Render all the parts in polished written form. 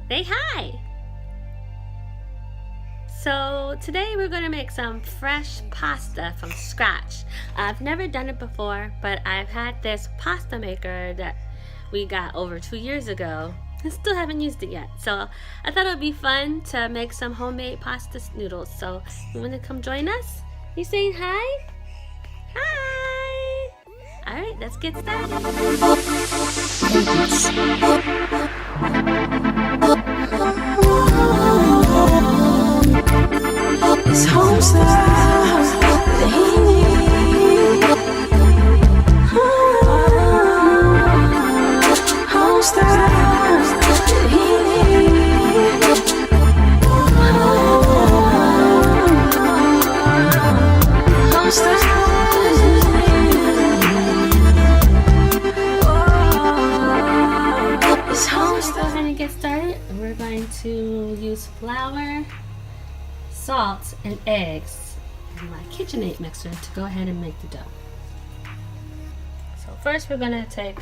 Say hi! So today we're going to make some fresh pasta from scratch. I've never done it before, but I've had this pasta maker that we got over 2 years ago. I still haven't used it yet, so I thought it would be fun to make some homemade pasta noodles. So you want to come join us? You saying hi? Hi! Alright, let's get started. It's home style, home style, home style. It's home style. Go ahead and get started. We're going to use flour, salt, and eggs and my KitchenAid mixer to go ahead and make the dough. So first we're going to take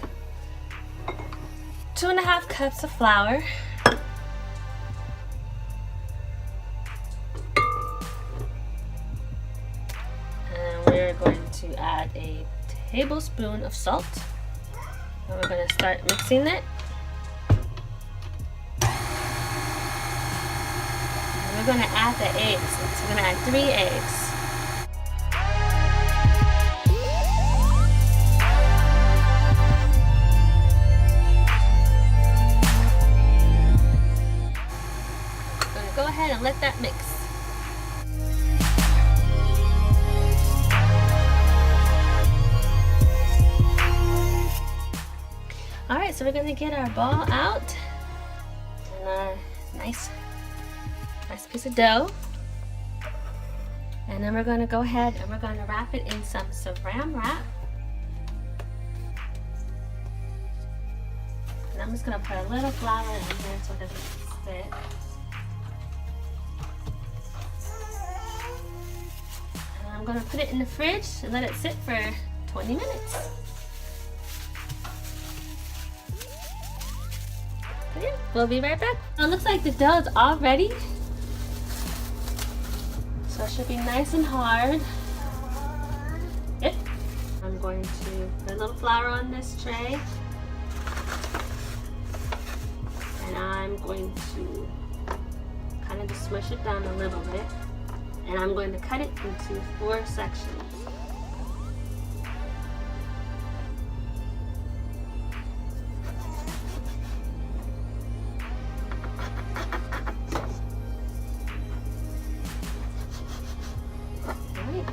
2.5 cups of flour, and we're going to add a tablespoon of salt, and we're going to start mixing it. We're going to add the eggs. So we're going to add 3 eggs. We're going to go ahead and let that mix. Alright, so we're going to get our ball out and our nice piece of dough, and then we're going to go ahead and we're going to wrap it in some saran wrap, and I'm just going to put a little flour in there so it doesn't stick. And I'm going to put it in the fridge and let it sit for 20 minutes. So yeah, we'll be right back. It looks like the dough is all ready. So it should be nice and hard. Yep. I'm going to put a little flour on this tray. And I'm going to kind of just smush it down a little bit. And I'm going to cut it into 4 sections.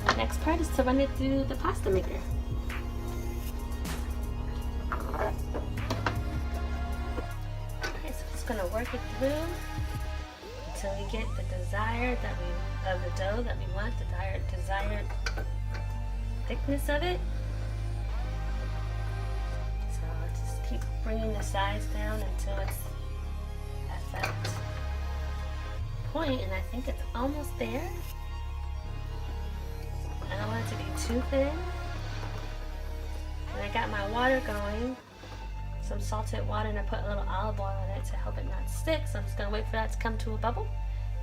The next part is to run it through the pasta maker. Okay, so just gonna work it through until we get the desired of the dough that we want, the desired thickness of it. So just keep bringing the sides down until it's at that point, and I think it's almost there. I don't want it to be too thin. And I got my water going, some salted water, and I put a little olive oil in it to help it not stick. So I'm just going to wait for that to come to a bubble.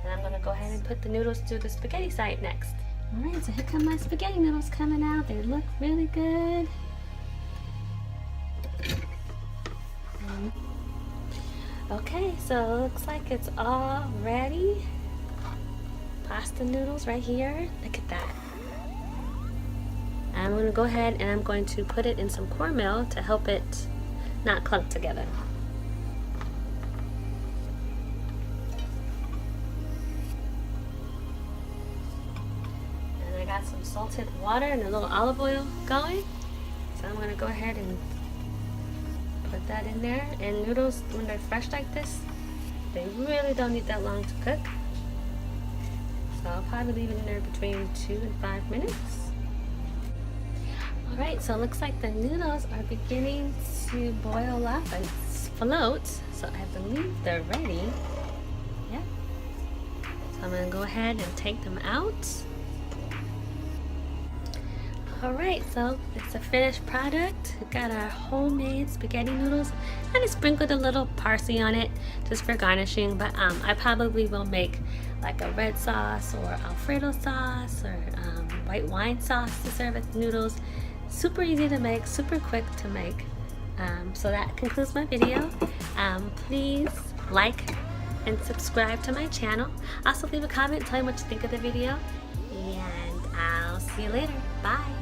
And I'm going to go ahead and put the noodles through the spaghetti side next. Alright, so here come my spaghetti noodles coming out. They look really good. Okay, so it looks like it's all ready. Pasta noodles right here. Look at that. I'm going to go ahead and I'm going to put it in some cornmeal to help it not clump together. And I got some salted water and a little olive oil going. So I'm going to go ahead and put that in there. And noodles, when they're fresh like this, they really don't need that long to cook. So I'll probably leave it in there between 2 and 5 minutes. Alright, so it looks like the noodles are beginning to boil up and float, so I believe they're ready. Yeah. So I'm going to go ahead and take them out. Alright, so it's a finished product. We got our homemade spaghetti noodles. And I sprinkled a little parsley on it just for garnishing, but I probably will make like a red sauce or Alfredo sauce or white wine sauce to serve with noodles. Super easy to make, super quick to make. So that concludes my video. Please like and subscribe to my channel. Also leave a comment, tell me what you think of the video. And I'll see you later. Bye.